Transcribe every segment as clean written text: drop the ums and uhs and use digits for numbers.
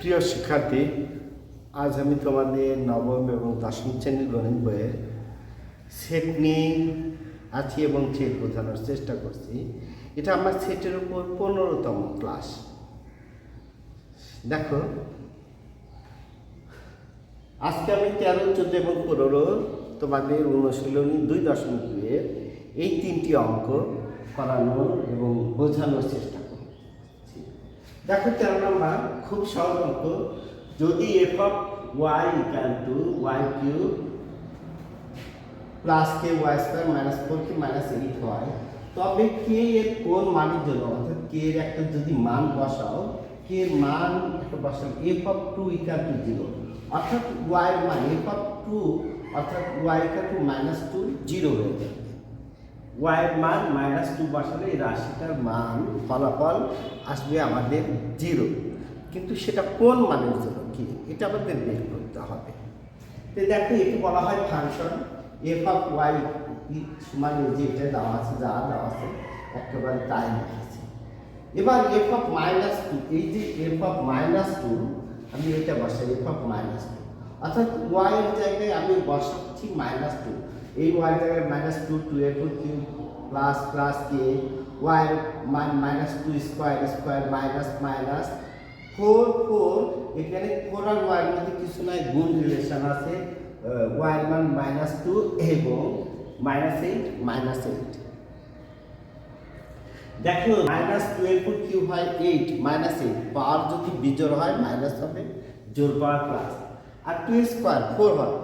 প্রিয় শিক্ষার্থী, আজ আমি তোমাদের নবম এবং দশম শ্রেণীর গণিত বইয়ের সেট নিয়ে আছি এবং সেট বোঝানোর চেষ্টা করছি। এটা আমার সেটের উপর 15তম ক্লাস। দেখো, আজকে আমি 13, 14 এবং 15 তোমাদের অনুশীলনী 2.2 এই 3টি অঙ্ক করানোর এবং বোঝানোর চেষ্টা করছি। দেখো, 13 নম্বর খুব সহজ অঙ্ক। যদি f of y equal to y cube plus k y square minus 4k minus 8 হয়, তবে কে এর কোন মানের জন্য, অর্থাৎ কে এর একটা যদি মান বসাও, কে এর মান একটা বসাও f of 2 equal to 0, অর্থাৎ y এর মান f of 2 অর্থাৎ y equal to -2 0 হয়ে যাবে। y এর মান -2 বসালে এই রাশিটার মান ফলাফল আসবে আমাদের 0, কিন্তু সেটা কোন মানের জন্য কি এটা আমাদের বের করতে হবে। তো দেখো, একে বলা হয় ফাংশন f of y সমান যেটা দেওয়া আছে, যা দেওয়া আছে একেবারে তাই লিখেছি। এবার f of -2, এই যে f of -2 আমি এটা বসাই f of -2, অর্থাৎ y এর জায়গায় আমি বসাচ্ছি -2, এই y এর জায়গায় -2 2f কিউব প্লাস প্লাস কে y এর মান -2 স্কয়ার স্কয়ার মাইনাস মাইনাস 4 4, এখানে 4 আর y এর মধ্যে কিছু নাই, গুণ রিলেশন আছে, y এর মান -2 এবং -8 -8। দেখো, -12 কিউব হয় 8 -8, পাওয়ার যদি বিজোড় হয় মাইনাস হবে, জোড় পাওয়ার প্লাস, আর 2 স্কয়ার 4 হয়,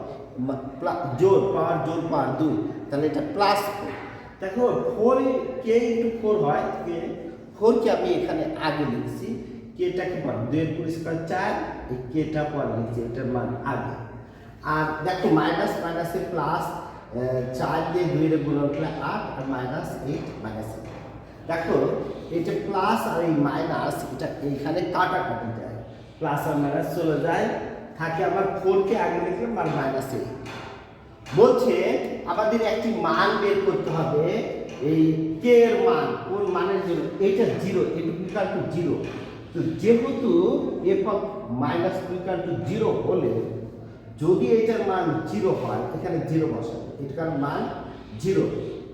জোড় পাওয়ার 2, তাহলে এটা প্লাস 4। দেখো, 4 কে ইন্টু 4 হয়, 4 কে আমি এখানে আগে লিখছি, কেটাকে পর 2 এর পুরো স্কয়ার 4, এই কেটা পর লিখছি, এটার মান আগে। আর দেখো, মাইনাস মাইনাসে প্লাস, 4 দিয়ে 2 এর গুণ করলে 8 আর -8 -8। দেখো, এটা প্লাস আর এই মাইনাস এটা এইখানে কাটাকাটি যায়, প্লাস আর মাইনাস চলে যায়, থাকে আমার 4 কে আগে লিখলাম আর -8। বলছে আমাদের একটি মান বের করতে হবে, এই কে এর মান কোন মানের জন্য, এটা 0, এটা ইকুয়াল টু 0। তো যেহেতু f of -2 ইকুয়াল টু 0 হলে, যদি এটার মান 0 হয়, এখানে 0 বসাবো, এটার মান 0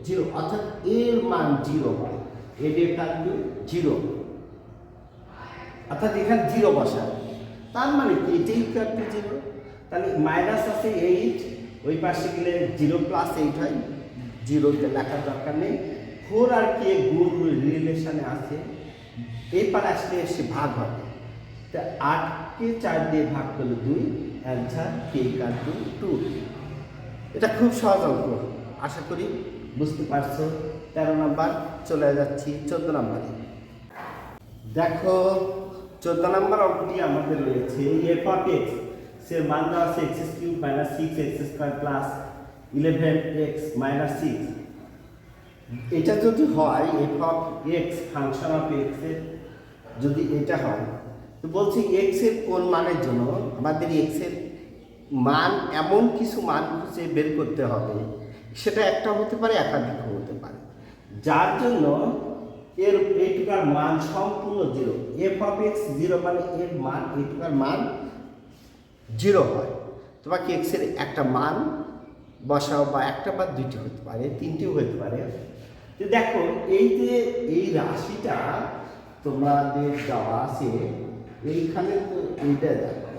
0, অর্থাৎ এর মান 0 হয়, এটা ইকুয়াল টু 0, অর্থাৎ এখানে 0 বসাবো, তার মানে কি এটা ইকুয়াল টু 0। তাহলে মাইনাস আছে 8, ওই পাশে গেলে 0 প্লাস 8 হয়, 0 লেখার দরকার নেই। 4 আর কে গুণ রিলেশনে আছে, এই পার আসলে এসে ভাগ হবে, তা 8 কে 4 দিয়ে ভাগ করলে 2, অ্যান্সার কে ইকুয়াল টু 2। এটা খুব সহজ অঙ্ক, আশা করি বুঝতে পারছো। 13 নম্বর চলে যাচ্ছি 14 নম্বরে। দেখো, 14 নম্বর অঙ্কটি আমাদের রয়েছে f of x, সে মান দেওয়া আছে x cube minus 6x square plus 11x minus 6। এটা যদি হয় f of x, function of x এর যদি এটা হয়, তো বলছি x এর কোন মানের জন্য আমাদের x এর মান এমন কিছু মান খুঁজে বের করতে হবে, সেটা একটা হতে পারে, একাধিক হতে পারে, যার জন্য এর এইটুকার মান সম্পূর্ণ 0। f of x 0 মানে এর মান এইটুকার মান 0 হয়। তোমাকে x এর একটা মান বসাও, বা একটা বা দুইটি হতে পারে, তিনটিও হতে পারে। তো দেখো, এই যে এই রাশিটা তোমাদের দেওয়া আছে, এইখানে তো এইটা দেখো,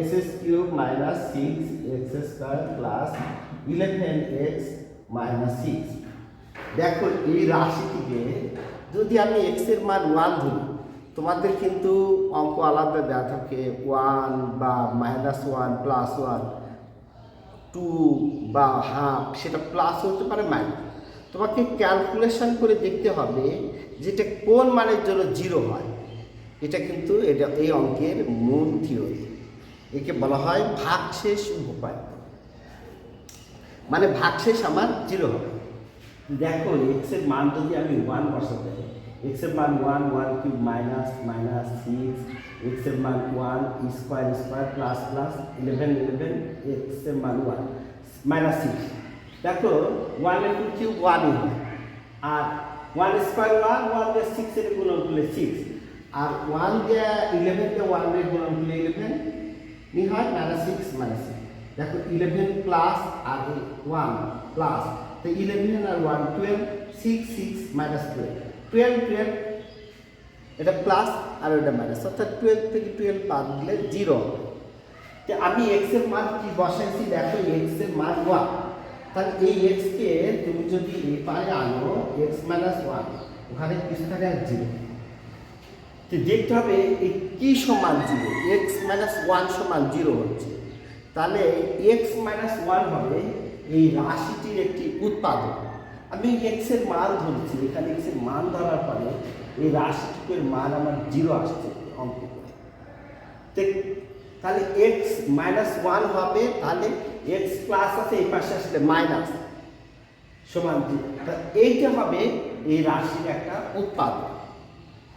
x cube minus 6x square plus 11x minus 6। দেখো, এই রাশিটিকে যদি আমি x এর মান 1 ধরি, তোমাদের কিন্তু অঙ্ক আলাদা দেওয়া থাকে, 1 বা -1 প্লাস 1, 2 বা হাফ, সেটা প্লাস হতে পারে মাইনাস। তোমাকে ক্যালকুলেশন করে দেখতে হবে যেটা কোন মানের জন্য 0 হয়। এটা কিন্তু এই অঙ্কের মূল থিওরি, একে বলা হয় ভাগশেষ উপপাদ্য, মানে ভাগশেষ আমার 0 হবে। দেখো, x এর মান যদি আমি 1 বসাতে, x এর মান 1 1 কিউব মাইনাস মাইনাস 6, x এর মান 1 square square plus plus 11 11, x এর মান 1 মাইনাস 6। দেখো, 1 এর কিউব 1 হয়, আর 1 স্কয়ার 1 1 এর 6 এর গুণ করলে 6, আর 1 দিয়ে 11 দিয়ে 1 এর গুণন করলে 11 নি হয় -6 -6 দেখো 11 প্লাস আর 1 প্লাস তো 11 আর 1 12 6 6 -12 12 12 এটা প্লাস আর এটা মাইনাস অর্থাৎ 12 থেকে 12 বাদ দিলে 0 তো আমি x এর মান কি বসাইছি দেখো x এর মান 1 তাহলে এই x কে তুমি যদি এই পারে আনো x - 1 ওখানে কিছু থাকে আর 0 তো দেখতে হবে এই কি সমান 0 x - 1 সমান 0 হচ্ছে তাহলে x - 1 হবে এই রাশিটির একটি উৎপাদক আমি x এর মান ধরছি এখানে x এর মান ধরার পরে এই রাশিটির মান আমার 0 আসছে অঙ্ক তাহলে x - 1 হবে তাহলে x প্লাস আছে এই পাশে আসলে মাইনাস সমান 0 তা এইটা হবে এই রাশির একটা উৎপাদক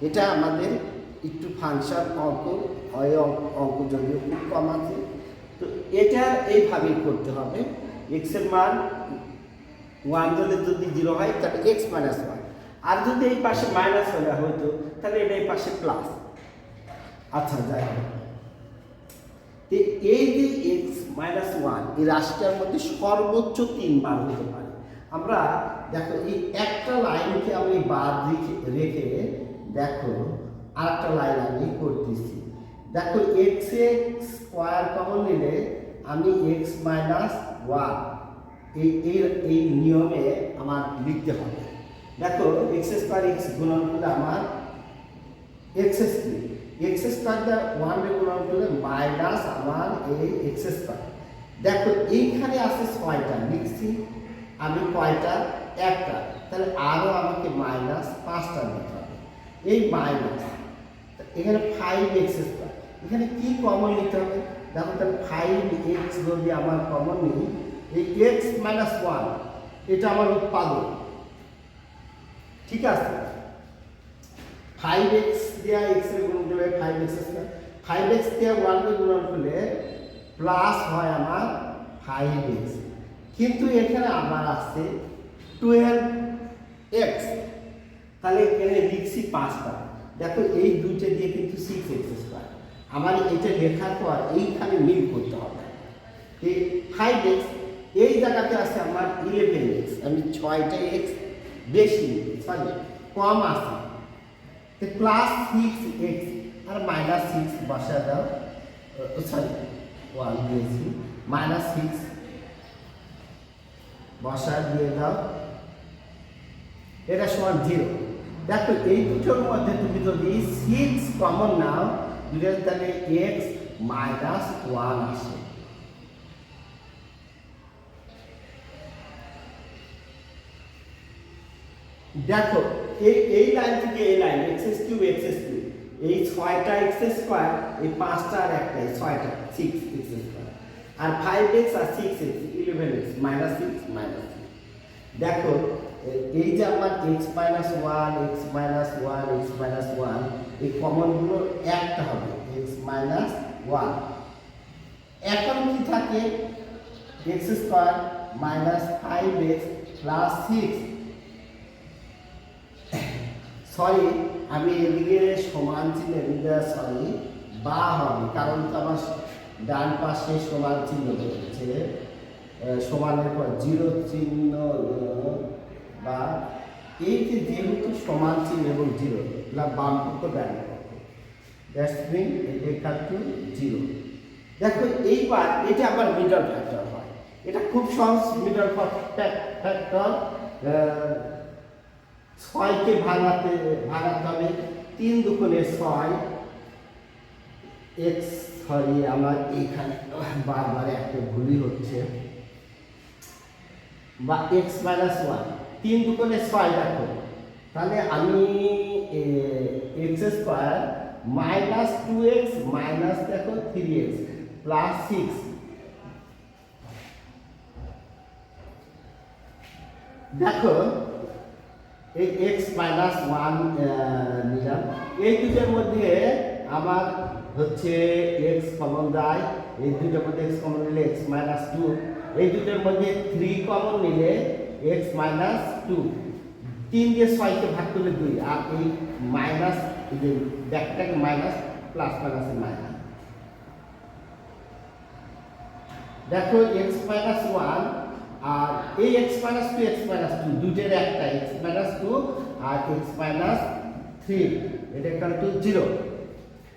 এটা আমাদের একটু ফাংশন অঙ্ক যদিও খুব কম আছে তো এটা এইভাবে করতে হবে x এর মান 1 হলে যদি 0 হয় তাহলে x - 1 আর যদি এই পাশে মাইনাস হলে হয়তো তাহলে এটা এই পাশে প্লাস আচ্ছা যাই হোক এই যে x - 1 এই রাশিটার মধ্যে সর্বোচ্চ 3 বার হতে পারে আমরা দেখো এই একটা লাইনকে আমি বাদ রেখে দেখো আরেকটা লাইন আমি করতেছি দেখো x স্কয়ার কমন নিলে আমি x - 1 এই নিয়মে আমার লিখতে হবে দেখো x স্কয়ার x গুণন করলে আমার x স্কয়ার x স্কয়ার দ্বারা 1 এর গুণন করলে মাইনাস আমার এই x স্কয়ার দেখো এইখানে আছে 6টা লিখছি আমি কয়টা একটা তাহলে আরো আমাকে মাইনাস 5টা দিতে হবে এই মাইনাস এখানে 5x স্কয়ার এখানে কি কমন নিতে হবে দেখো তাহলে 5x যদি আমার কমন নিই এই x - 1 এটা আমার উৎপাদক ঠিক আছে 5x দিয়া x এর গুণ করলে 5x স্কয়ার 5x দিয়া 1 এর গুণন করলে প্লাস হয় আমার 5x কিন্তু এখানে আমার আছে 12x তাহলে এখানে লিখছি 5টা দেখো এই দুইটা দিয়ে কিন্তু 6x স্কয়ার আমার এটা লেখার পর এইখানে মিল করতে হবে এই 5x এই জায়গাতে আছে আমার 11x আমি 6টা x বেশি সরি কম আছে তো প্লাস 6x আর মাইনাস 6 বসা দাও সরি 1 দিয়েছি মাইনাস 6 বসা দিয়ে দাও এটা সমান 0 দেখো এই দুটোর মধ্যে তুমি যদি 6 কমন নাও তাহলে x - 1 আসে দেখো এই লাইন থেকে এই লাইন x³ এই 6টা x স্কয়ার এই 5টা আর একটা 6টা 6x স্কয়ার আর 5x আর 6x 11x -6 -6 দেখো এই যে আমার x - 1 x - 1 x - 1 এই কমন গুলো একটা হবে x - 1 এখন কি থাকে x² - 5x + 6 সরি আমি এদিকে সমান চিহ্ন এদিকে সরি বা হবে কারণ তো আমার ডান পাশে সমান চিহ্ন রয়েছে সমানের পর 0 চিহ্ন বা এই যে যেহেতু সমান চিহ্ন এবং 0 না বাম পক্ষ ডান পক্ষ দ্যাটস মিন এটা টু 0 দেখো এইবার এটা আবার মিডল ফ্যাক্টর হয় এটা খুব সহজ মিডল ফ্যাক্টর 6 কে ভাঙাতে হবে 3 দুগুণে 6 x সরি আমার এইখানে বারবার একটা ভুলই হচ্ছে বা x - 1 3 দুগুণে 6 দেখো তাহলে আমি x² - 2x মাইনাস দেখো 3x প্লাস 6 দেখো এই x - 1 নিলাম এই দুটোর মধ্যে আমার হচ্ছে x কমন যায় এই দুটোর মধ্যে x কমন নিলে x - 2 এই দুটোর মধ্যে 3 কমন নিলে x - 2 3 দিয়ে 6 কে ভাগ করলে 2 আর এই এই যে ব্যাকটাকে মাইনাস প্লাস মাইনাসে মাইনাস। দেখো এক্স মাইনাস ওয়ান আর এই x minus two x minus two দুটের একটা এক্স মাইনাস টু আর এক্স মাইনাস থ্রি এটা ইকুয়াল টু জিরো।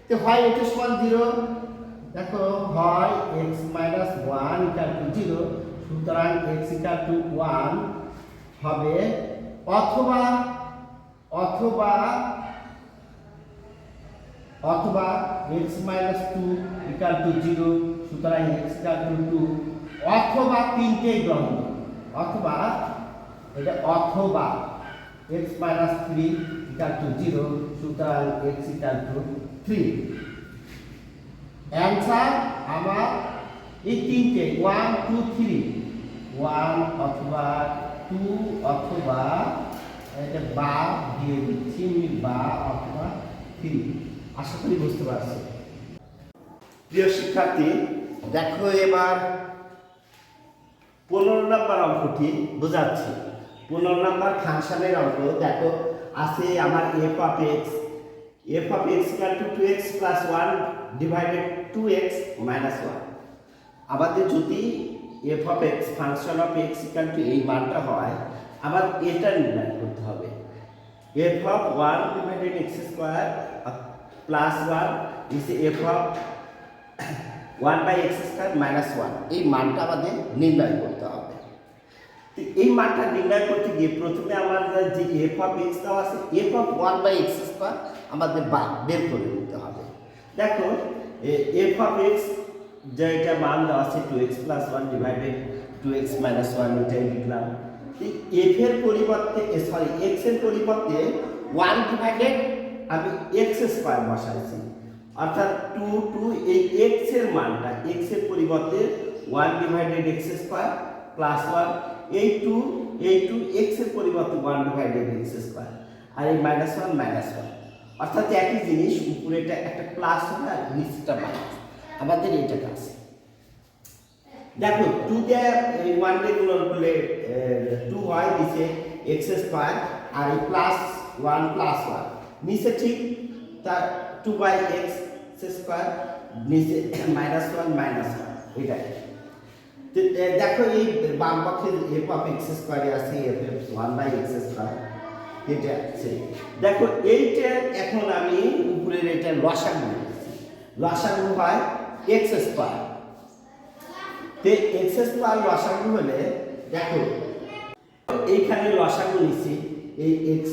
তো হয় এটা সমান জিরো, দেখো হয় x minus one equal to zero, সুতরাং এক্স ইকুয়াল টু ওয়ান হবে, অথবা অথবা অথবা x minus two equal to zero, সুতরাং এক্স ইকুয়াল টু টু, অথবা তিনটেই গ্রহণ, অথবা এটা অথবা x minus three equal to zero, সুতরাং x equal to three. Answer আমার এই তিনটে ওয়ান টু থ্রি, ওয়ান অথবা টু অথবা এটা বা দিয়ে দিচ্ছি বা অথবা থ্রি। আশা করি বুঝতে পারছি। প্রিয় শিক্ষার্থী, দেখো এবার 15 নম্বর অঙ্কটি বোঝাচ্ছি। 15 নম্বর ফাংশনের অঙ্ক। দেখো আছে আমার f of x equal to 2x plus 1 divided 2x minus 1। আমাদের যদি f of x function of x equal to এই মানটা হয়, আবার এটা নির্ণয় করতে হবে। F of 1 divided x square plus 1 is f of 1 by x square minus 1, এই মানটা আমাদের নির্ণয় করতে হবে। তো এই মানটা নির্ণয় করতে গিয়ে প্রথমে আমাদের যে এফ অফ এক্স দেওয়া আছে, f of 1 by x square আমাদের বের করে নিতে হবে। দেখো এফ অফ এক্স যেটা মান দেওয়া আছে 2x plus 1 divided 2x minus 1, এটাই লিখলাম। এফ এর পরিবর্তে এক্স এর পরিবর্তে 1 ডিভাইডেড আমি এক্স স্কোয়ার বসাইছি, অর্থাৎ 2 এই এক্স এর মানটা এক্স এর পরিবর্তে 1 ডিভাইডেড এক্স স্কোয়ার প্লাস 1, এই 2 এক্স এর পরিবর্তে 1 ডিভাইডেড এক্স স্কোয়ার, আর এই মাইনাস 1 মাইনাস 1, অর্থাৎ একই জিনিস, উপরেটা একটা প্লাস হবে আর নিচেটা মাইনাস। আমাদের এইটা আছে। দেখো 2 দিয়ে 1 দিয়ে গুণন করলে 2 হয়, নিচে এক্স স্কোয়ার আর এই প্লাস 1 প্লাস 1, নিচে ঠিক তার 2 বাই এক্স স্কোয়ার, নিচে মাইনাস 1 মাইনাস 1, এটাই। দেখো এই বাম পক্ষে এফ অফ এক্স স্কোয়ারে আছে এফ 1 বাই এক্স স্কোয়ার, এটা আছে। দেখো এইটা এখন আমি উপরের এটা লসাগু, লসাগু হয় এক্স স্কোয়ার। তো এক্স স্কোয়ার লসাগু হলে দেখো এইখানে লসাগু নিচ্ছি, এই এক্স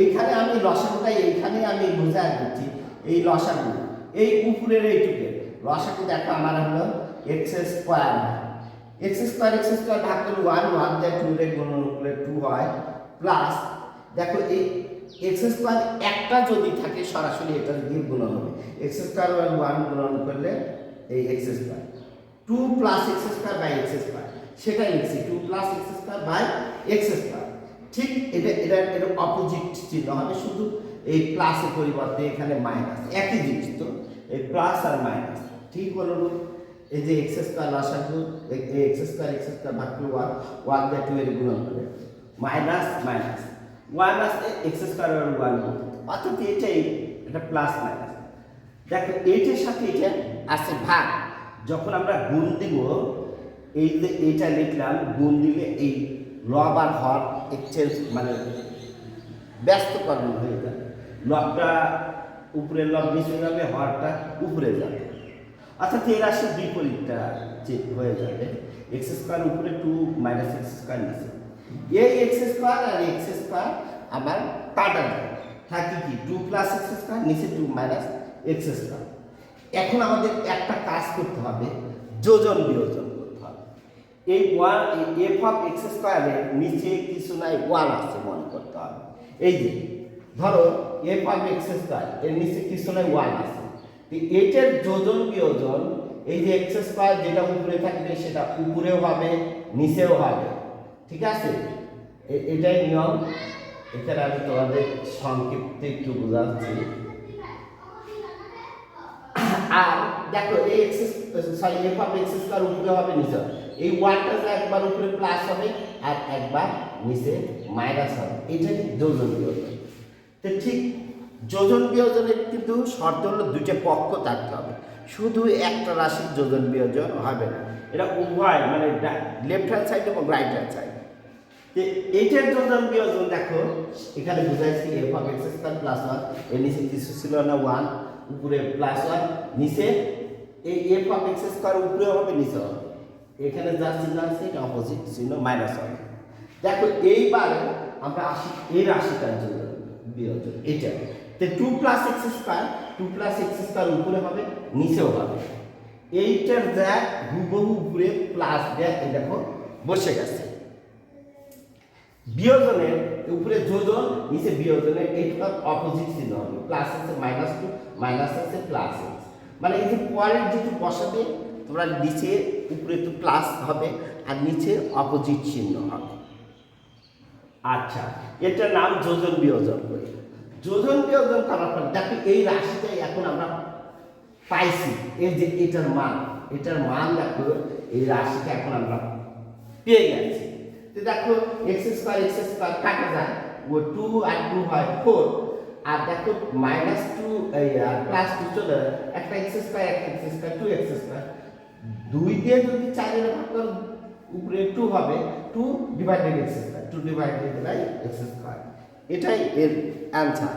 এইখানে আমি লসাগুটা এইখানে আমি বুঝাই দিচ্ছি, এই লসাগু এই উপরের এইটুকে লসাগু দেখো আমার হলো এক্স স্কোয়ার ভাগ করলে 1 দিয়ে 2 রে গুণন করলে 2 হয়, প্লাস দেখো এই এক্স স্কোয়ার একটা যদি থাকে সরাসরি এটা দিয়ে গুণন হবে, এক্স স্কোয়ার 1 গুণন করলে এই x square, 2 plus x square by x square, সেটাই লিখছি 2 plus x square by x square. ঠিক এটা অপোজিট চিহ্ন হবে, শুধু এই প্লাসের পরিবর্তে এখানে মাইনাস, একই জিনিস তো, এই প্লাস আর মাইনাস ঠিক হলো। এই যে এক্স স্কোয়ার লসাগু, এক্স স্কোয়ার ভাগ করলে 1 দিয়ে 2 এর গুণন করে মাইনাস মাইনাস 1 আসলে এক্স স্কোয়ার 1, অর্থাৎ এটাই এটা প্লাস মাইনাস। দেখো এইটার সাথে এটা আছে ভাগ, যখন আমরা গুণ দিব এই যে এইটা লিখলাম, গুণ দিলে এই লব আর হর এক্সচেঞ্জ মানে ব্যস্তকরণ হয়ে যাবে, লবটা উপরের লব নিচে যাবে, হরটা উপরে যাবে, অর্থাৎ এর রাশি বিপরীতটা হয়ে যাবে। এক্স স্কোয়ার উপরে 2 মাইনাস এক্স স্কোয়ার নিচে, এই এক্স স্কোয়ার আর এক্স স্কোয়ার আমার কাটা যায়, থাকি কি 2 প্লাস এক্স স্কোয়ার, নিচে 2 মাইনাস এক্স স্কোয়ার। এখন আমাদের একটা কাজ করতে হবে, যোজন বিয়োজন করতে হবে। এই 1 এফ অফ এক্স স্কোয়ারের নিচে কিছু নাই 1 আছে মনে করতে হবে। এই যে ধরো এফ অফ এক্স স্কোয়ার এর নিচে কিছু নাই 1 আছে, এইটার যোজন বিয়োজন এই যে এক্স স্কোয়ার যেটা উপরে থাকবে সেটা উপরেও হবে নিচেও হবে, ঠিক আছে? এটাই নিয়ম। এখানে আমি তোমাদের সংক্ষিপ্ত একটু বোঝাচ্ছি। আর দেখো এই x F of x square উপরে হবে নিচে, এই 1টা একবার উপরে প্লাস হবে আর একবার নিচে মাইনাস হবে, এটা যোজন বিয়োজন। তো ঠিক যোজন বিয়োজনের কিন্তু শর্ত হলো দুইটা পক্ষ থাকতে হবে, শুধু একটা রাশির যোজন বিয়োজন হবে না, এটা উভয় মানে লেফট হ্যান্ড সাইড এবং রাইট হ্যান্ড সাইড। এইটার যোজন বিয়োজন দেখো এখানে বুঝাইছি f of x square plus 1, এর নিচে কিছু ছিল না 1, উপরে প্লাস 1, নিচে এই এফ অফ এক্স স্কয়ার উপরে হবে নিচে হবে, এখানে যা চিহ্ন আছে এটা অপোজিট চিহ্ন মাইনাস হবে। দেখো এইবার আমরা আসি এই রাশিটার জন্য বিয়োজন এটা, তো 2 প্লাস এক্স স্কয়ার উপরে হবে নিচেও হবে, এইটার যা হুবহু উপরে প্লাস দেয় এই দেখো বসে গেছে। বিয়োজনের উপরে যোজন নিচে বিয়োজনের এইটা অপোজিট চিহ্ন হবে, প্লাস আছে -2 মাইনাস আছে প্লাস এক্স, মানে এই যে পরের যেটু বসাবে তোমরা নিচে উপরে তো প্লাস হবে আর নিচে অপোজিট চিহ্ন হবে। আচ্ছা, এটার নাম যোজন বিয়োজন করি। যোজন বিয়োজন করার পর দেখো এই রাশিটাই এখন আমরা পাইছি, এই যে এটার মান দেখো এই রাশিটা এখন আমরা পেয়ে গেছি। তো দেখো এক্স স্কয়ার কাটা যায়, ও 2 আর 2 হয় 4, আর দেখো -2 আর +2 চলে একটা এক্স স্কয়ার 2 এক্স স্কয়ার, 2 দিয়ে যদি 4 এর ভাগ করো উপরে 2 হবে, 2 divided x square, 2 divided by x square, এটাই এর অ্যানসার।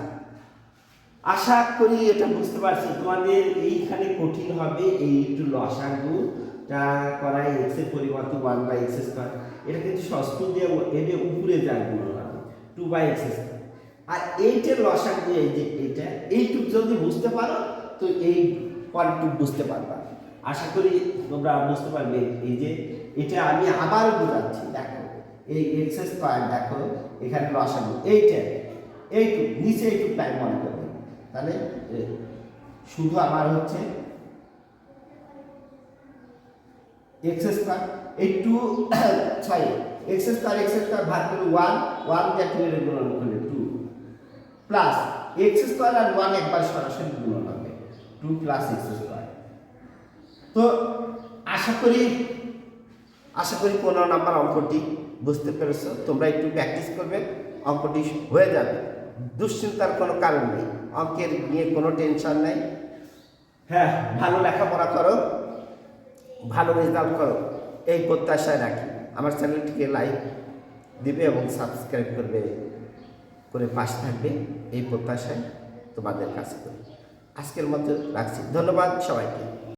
আশা করি এটা বুঝতে পারছো। তোমাদের এইখানে কঠিন হবে এই একটু লসাগুটা করাই, এক্স এর পরিবর্তে 1/x স্কয়ার, এটা কিন্তু ষষ্ঠ দিয়ে এর উপরে যায় গুণ হবে 2/x স্কয়ার, আর এইটার লসাগু এই যে এইটুক যদি বুঝতে পারো তো এই পরেরটুক বুঝতে পারবা। আশা করি তোমরা বুঝতে পারবে। এই যে এটা আমি আবার বোঝাচ্ছি, দেখো এই এক্স স্কয়ার দেখো এখানে লসাগু এইটুক নিচে এইটুক টাইম মনে করবে, তাহলে শুধু আমার হচ্ছে এক্স স্কয়ার এই 2 এক্স স্কয়ার ভাগ করে 1 দিয়ে 2 এর গুণন করলে 2 প্লাস এক্স স্কয়ার আর 1 একবার সরাসরি গুণন হবে 2 প্লাস এক্স স্কয়ার। তো আশা করি 15 নাম্বার অঙ্কটি বুঝতে পেরেছো। তোমরা একটু প্র্যাকটিস করবে, অঙ্কটি হয়ে যাবে, দুশ্চিন্তার কোনো কারণ নেই, অঙ্কের নিয়ে কোনো টেনশন নেই। হ্যাঁ, ভালো লেখাপড়া করো, ভালো রেজাল্ট করো, এই প্রত্যাশায় রাখি। আমার চ্যানেলটিকে লাইক দিবে এবং সাবস্ক্রাইব করে পাশে থাকবে, এই প্রত্যাশায় তোমাদের কাছে করি। আজকের মতো রাখছি, ধন্যবাদ সবাইকে।